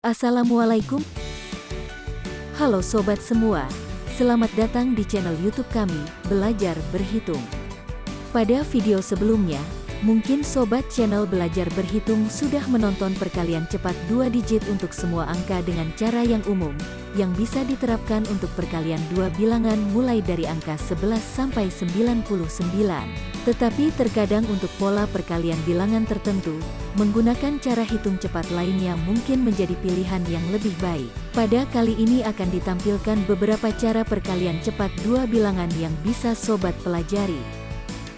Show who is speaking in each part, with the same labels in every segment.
Speaker 1: Assalamualaikum. Halo sobat semua, selamat datang di channel YouTube kami, Belajar Berhitung. Pada video sebelumnya, mungkin sobat channel Belajar Berhitung sudah menonton perkalian cepat 2 digit untuk semua angka dengan cara yang umum, yang bisa diterapkan untuk perkalian 2 bilangan mulai dari angka 11 sampai 99. Tetapi terkadang untuk pola perkalian bilangan tertentu, menggunakan cara hitung cepat lainnya mungkin menjadi pilihan yang lebih baik. Pada kali ini akan ditampilkan beberapa cara perkalian cepat 2 bilangan yang bisa sobat pelajari.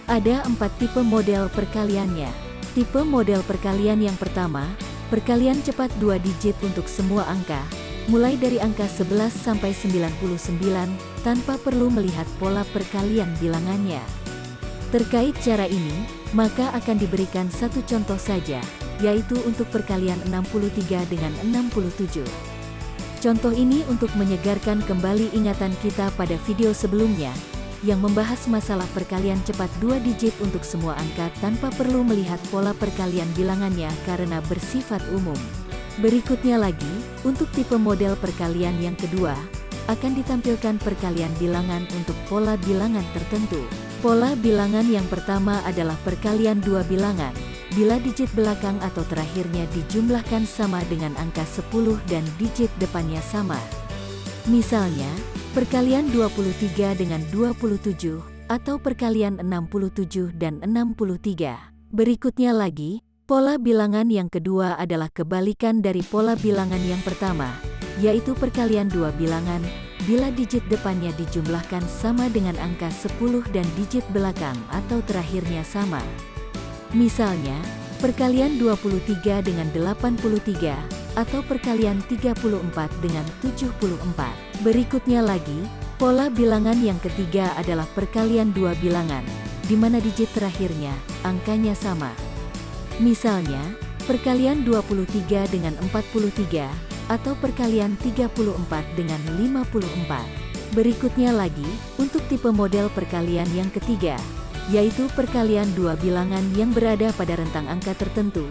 Speaker 1: Ada 4 tipe model perkaliannya. Tipe model perkalian yang pertama, perkalian cepat 2 digit untuk semua angka, mulai dari angka 11 sampai 99, tanpa perlu melihat pola perkalian bilangannya. Terkait cara ini, maka akan diberikan satu contoh saja, yaitu untuk perkalian 63 dengan 67. Contoh ini untuk menyegarkan kembali ingatan kita pada video sebelumnya, yang membahas masalah perkalian cepat 2 digit untuk semua angka tanpa perlu melihat pola perkalian bilangannya karena bersifat umum. Berikutnya lagi, untuk tipe model perkalian yang kedua, akan ditampilkan perkalian bilangan untuk pola bilangan tertentu. Pola bilangan yang pertama adalah perkalian 2 bilangan, bila digit belakang atau terakhirnya dijumlahkan sama dengan angka 10 dan digit depannya sama. Misalnya, perkalian 23 dengan 27, atau perkalian 67 dan 63. Berikutnya lagi, pola bilangan yang kedua adalah kebalikan dari pola bilangan yang pertama, yaitu perkalian 2 bilangan, bila digit depannya dijumlahkan sama dengan angka 10 dan digit belakang atau terakhirnya sama. Misalnya, perkalian 23 dengan 83, atau perkalian 34 dengan 74. Berikutnya lagi, pola bilangan yang ketiga adalah perkalian 2 bilangan, di mana digit terakhirnya, angkanya sama. Misalnya, perkalian 23 dengan 43, atau perkalian 34 dengan 54. Berikutnya lagi, untuk tipe model perkalian yang ketiga, yaitu perkalian 2 bilangan yang berada pada rentang angka tertentu.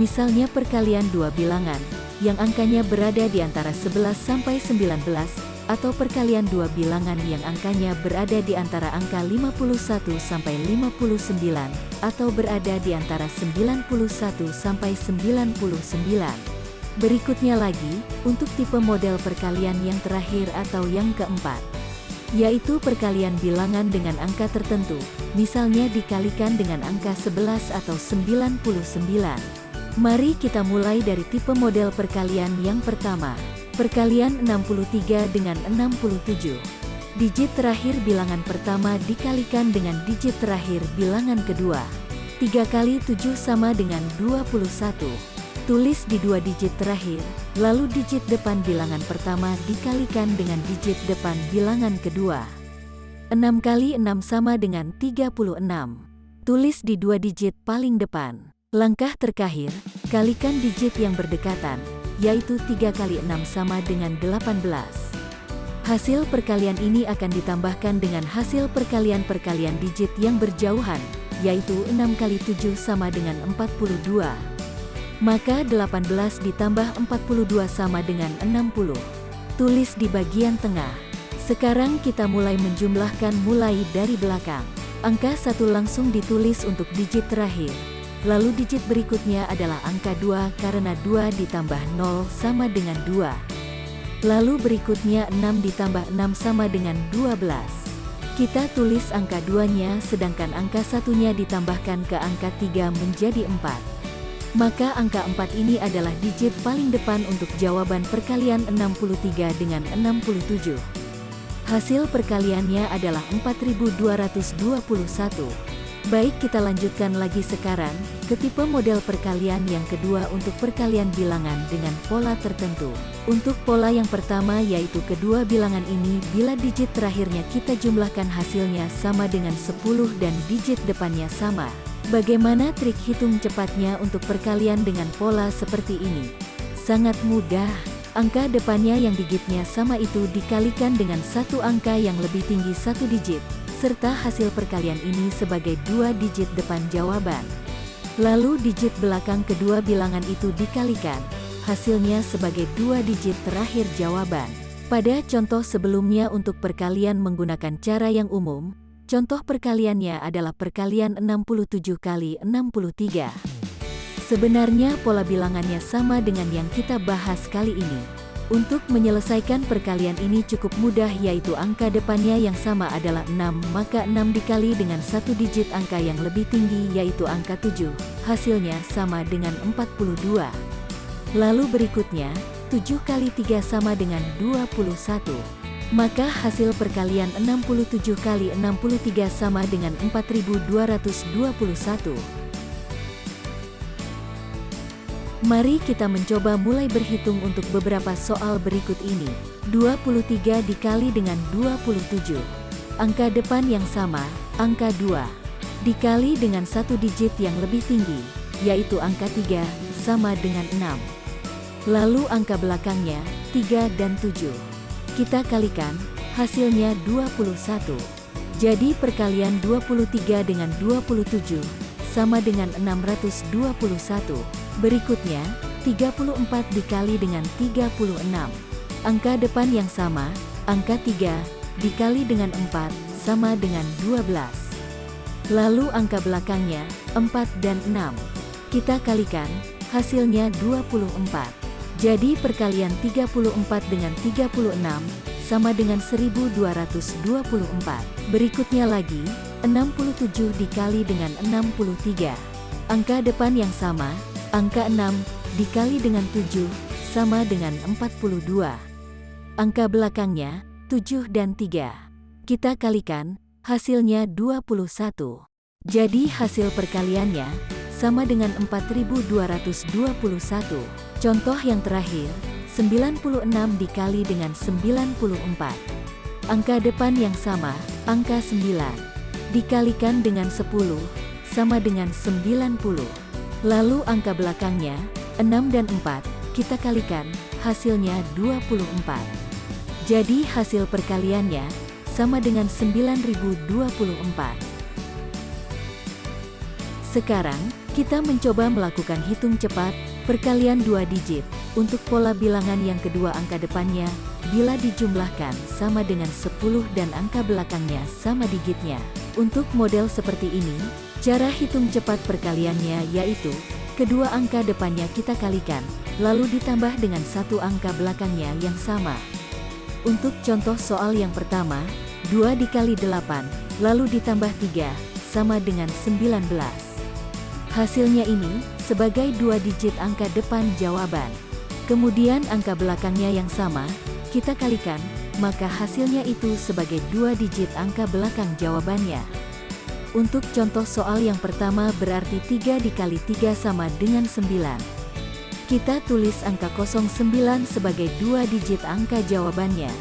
Speaker 1: Misalnya perkalian 2 bilangan, yang angkanya berada di antara 11 sampai 19, atau perkalian 2 bilangan yang angkanya berada di antara angka 51 sampai 59, atau berada di antara 91 sampai 99. Berikutnya lagi, untuk tipe model perkalian yang terakhir atau yang keempat, yaitu perkalian bilangan dengan angka tertentu, misalnya dikalikan dengan angka 11 atau 99. Mari kita mulai dari tipe model perkalian yang pertama, perkalian 63 dengan 67. Digit terakhir bilangan pertama dikalikan dengan digit terakhir bilangan kedua. 3 kali 7 sama dengan 21. Tulis di 2 digit terakhir, lalu digit depan bilangan pertama dikalikan dengan digit depan bilangan kedua. 6 kali 6 sama dengan 36. Tulis di 2 digit paling depan. Langkah terakhir, kalikan digit yang berdekatan, yaitu 3 kali 6 sama dengan 18. Hasil perkalian ini akan ditambahkan dengan hasil perkalian digit yang berjauhan, yaitu 6 kali 7 sama dengan 42. Maka 18 ditambah 42 sama dengan 60. Tulis di bagian tengah. Sekarang kita mulai menjumlahkan mulai dari belakang. Angka 1 langsung ditulis untuk digit terakhir. Lalu digit berikutnya adalah angka 2 karena 2 ditambah 0 sama dengan 2. Lalu berikutnya 6 ditambah 6 sama dengan 12. Kita tulis angka 2-nya sedangkan angka 1-nya ditambahkan ke angka 3 menjadi 4. Maka angka 4 ini adalah digit paling depan untuk jawaban perkalian 63 dengan 67. Hasil perkaliannya adalah 4221. Baik, kita lanjutkan lagi sekarang ke tipe model perkalian yang kedua untuk perkalian bilangan dengan pola tertentu. Untuk pola yang pertama yaitu kedua bilangan ini bila digit terakhirnya kita jumlahkan hasilnya sama dengan 10 dan digit depannya sama. Bagaimana trik hitung cepatnya untuk perkalian dengan pola seperti ini? Sangat mudah. Angka depannya yang digitnya sama itu dikalikan dengan satu angka yang lebih tinggi 1 digit, serta hasil perkalian ini sebagai 2 digit depan jawaban. Lalu digit belakang kedua bilangan itu dikalikan. hasilnya sebagai 2 digit terakhir jawaban. Pada contoh sebelumnya untuk perkalian menggunakan cara yang umum, contoh perkaliannya adalah perkalian 67 kali 63. Sebenarnya pola bilangannya sama dengan yang kita bahas kali ini. Untuk menyelesaikan perkalian ini cukup mudah, yaitu angka depannya yang sama adalah 6, maka 6 dikali dengan satu digit angka yang lebih tinggi yaitu angka 7, hasilnya sama dengan 42. Lalu berikutnya, 7 kali 3 sama dengan 21. Maka hasil perkalian 67 kali 63 sama dengan 4221. Mari kita mencoba mulai berhitung untuk beberapa soal berikut ini. 23 dikali dengan 27. Angka depan yang sama, angka 2. Dikali dengan satu digit yang lebih tinggi, yaitu angka 3, sama dengan 6. Lalu angka belakangnya, 3 dan 7. Kita kalikan, hasilnya 21. Jadi perkalian 23 dengan 27, sama dengan 621. Berikutnya, 34 dikali dengan 36. Angka depan yang sama, angka 3, dikali dengan 4, sama dengan 12. Lalu angka belakangnya, 4 dan 6. Kita kalikan, hasilnya 24. Jadi perkalian 34 dengan 36, sama dengan 1224. Berikutnya lagi, 67 dikali dengan 63. Angka depan yang sama, angka 6, dikali dengan 7, sama dengan 42. Angka belakangnya, 7 dan 3. Kita kalikan, hasilnya 21. Jadi hasil perkaliannya, sama dengan 4221. Contoh yang terakhir, 96 dikali dengan 94. Angka depan yang sama, angka 9. Dikalikan dengan 10, sama dengan 90. Lalu angka belakangnya, 6 dan 4, kita kalikan, hasilnya 24. Jadi hasil perkaliannya, sama dengan 9024. Sekarang, kita mencoba melakukan hitung cepat, perkalian 2 digit, untuk pola bilangan yang kedua angka depannya, bila dijumlahkan sama dengan 10 dan angka belakangnya sama digitnya. Untuk model seperti ini, cara hitung cepat perkaliannya yaitu, kedua angka depannya kita kalikan, lalu ditambah dengan satu angka belakangnya yang sama. Untuk contoh soal yang pertama, 2 dikali 8, lalu ditambah 3, sama dengan 19. Hasilnya ini, sebagai 2 digit angka depan jawaban. Kemudian angka belakangnya yang sama, kita kalikan, maka hasilnya itu sebagai 2 digit angka belakang jawabannya. Untuk contoh soal yang pertama berarti 3 dikali 3 sama dengan 9. Kita tulis angka 09 sebagai 2 digit angka jawabannya.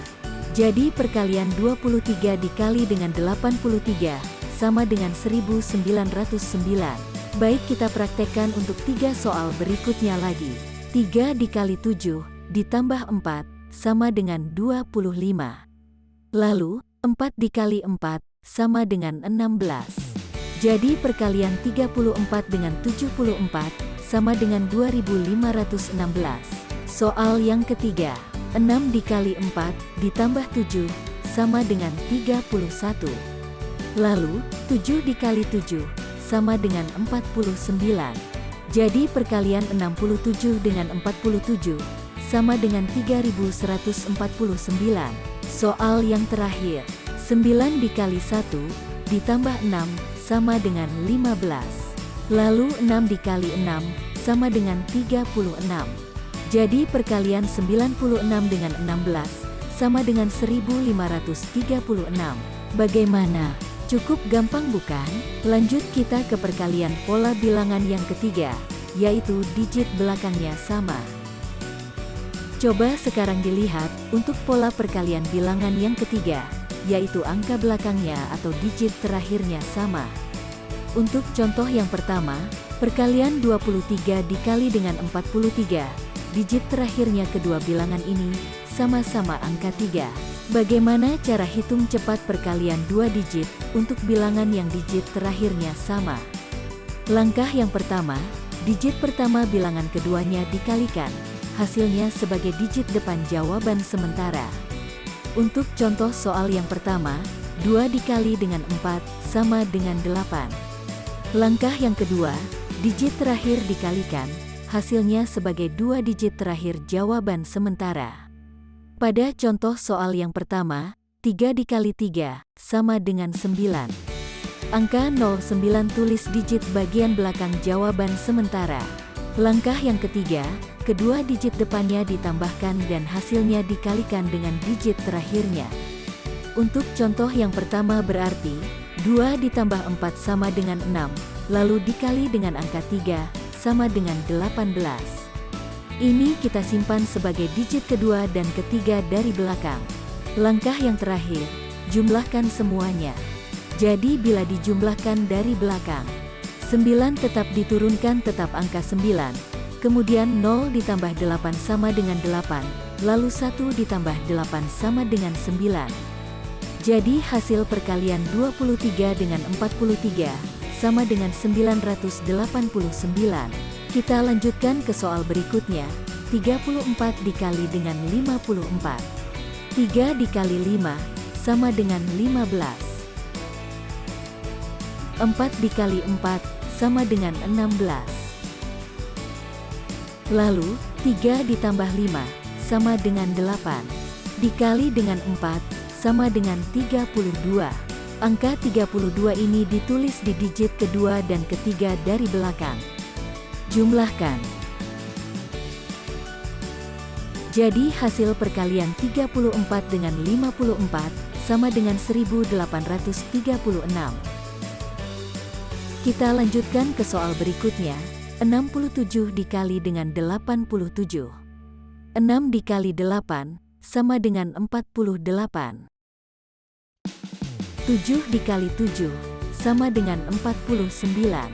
Speaker 1: Jadi perkalian 23 dikali dengan 83, sama dengan 1909. Baik, kita praktekkan untuk 3 soal berikutnya lagi. 3 dikali 7, ditambah 4, sama dengan 25. Lalu, 4 dikali 4, sama dengan 16. Jadi perkalian 34 dengan 74, sama dengan 2516. Soal yang ketiga, 6 dikali 4, ditambah 7, sama dengan 31. Lalu, 7 dikali 7, sama dengan 49. Jadi perkalian 67 dengan 47, sama dengan 3149. Soal yang terakhir, 9 dikali 1, ditambah 6, sama dengan 15. Lalu 6 dikali 6, sama dengan 36. Jadi perkalian 96 dengan 16, sama dengan 1536. Bagaimana? Cukup gampang bukan? Lanjut kita ke perkalian pola bilangan yang ketiga, yaitu digit belakangnya sama. Coba sekarang dilihat, untuk pola perkalian bilangan yang ketiga, yaitu angka belakangnya atau digit terakhirnya sama. Untuk contoh yang pertama, perkalian 23 dikali dengan 43, digit terakhirnya kedua bilangan ini, sama-sama angka 3. Bagaimana cara hitung cepat perkalian 2 digit, untuk bilangan yang digit terakhirnya sama? Langkah yang pertama, digit pertama bilangan keduanya dikalikan, hasilnya sebagai digit depan jawaban sementara. Untuk contoh soal yang pertama, 2 dikali dengan 4 sama dengan 8. Langkah yang kedua, digit terakhir dikalikan, hasilnya sebagai 2 digit terakhir jawaban sementara. Pada contoh soal yang pertama, 3 dikali 3 sama dengan 9. Angka 09 tulis digit bagian belakang jawaban sementara. Langkah yang ketiga, kedua digit depannya ditambahkan dan hasilnya dikalikan dengan digit terakhirnya. Untuk contoh yang pertama berarti, 2 ditambah 4 sama dengan 6, lalu dikali dengan angka 3, sama dengan 18. Ini kita simpan sebagai digit kedua dan ketiga dari belakang. Langkah yang terakhir, jumlahkan semuanya. Jadi bila dijumlahkan dari belakang, 9 tetap diturunkan tetap angka 9, kemudian 0 ditambah 8 sama dengan 8, lalu 1 ditambah 8 sama dengan 9. Jadi hasil perkalian 23 dengan 43, sama dengan 989. Kita lanjutkan ke soal berikutnya, 34 dikali dengan 54. 3 dikali 5, sama dengan 15. 4 dikali 4, sama dengan 16. Lalu, 3 ditambah 5, sama dengan 8. Dikali dengan 4, sama dengan 32. Angka 32 ini ditulis di digit kedua dan ketiga dari belakang. Jumlahkan. Jadi hasil perkalian 34 dengan 54, sama dengan 1836. Kita lanjutkan ke soal berikutnya, 67 dikali dengan 87. 6 dikali 8, sama dengan 48. 7 dikali 7, sama dengan 49.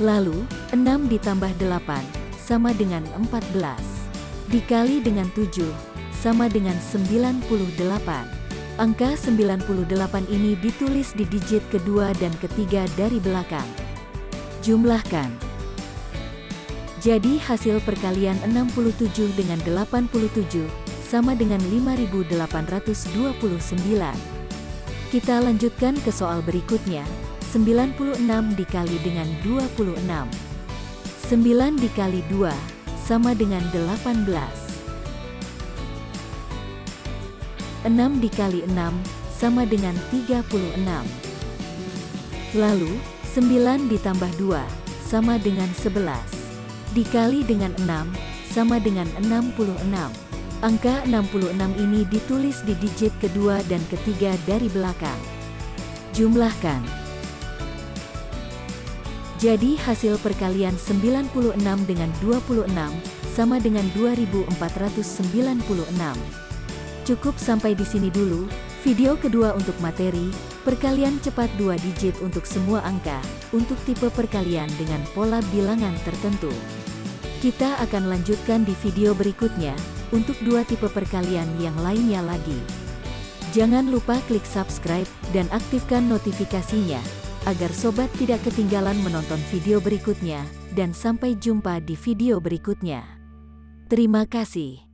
Speaker 1: Lalu, 6 ditambah 8, sama dengan 14. Dikali dengan 7, sama dengan 98. Angka 98 ini ditulis di digit kedua dan ketiga dari belakang. Jumlahkan. Jadi hasil perkalian 67 dengan 87, sama dengan 5829. Kita lanjutkan ke soal berikutnya, 96 dikali dengan 26. 9 dikali 2, sama dengan 18. 6 dikali 6, sama dengan 36. Lalu, 9 ditambah 2, sama dengan 11. Dikali dengan 6, sama dengan 66. Angka 66 ini ditulis di digit kedua dan ketiga dari belakang. Jumlahkan. Jadi hasil perkalian 96 dengan 26, sama dengan 2496. Cukup sampai di sini dulu, video kedua untuk materi, perkalian cepat 2 digit untuk semua angka, untuk tipe perkalian dengan pola bilangan tertentu. Kita akan lanjutkan di video berikutnya, untuk 2 tipe perkalian yang lainnya lagi. Jangan lupa klik subscribe, dan aktifkan notifikasinya, agar sobat tidak ketinggalan menonton video berikutnya, dan sampai jumpa di video berikutnya. Terima kasih.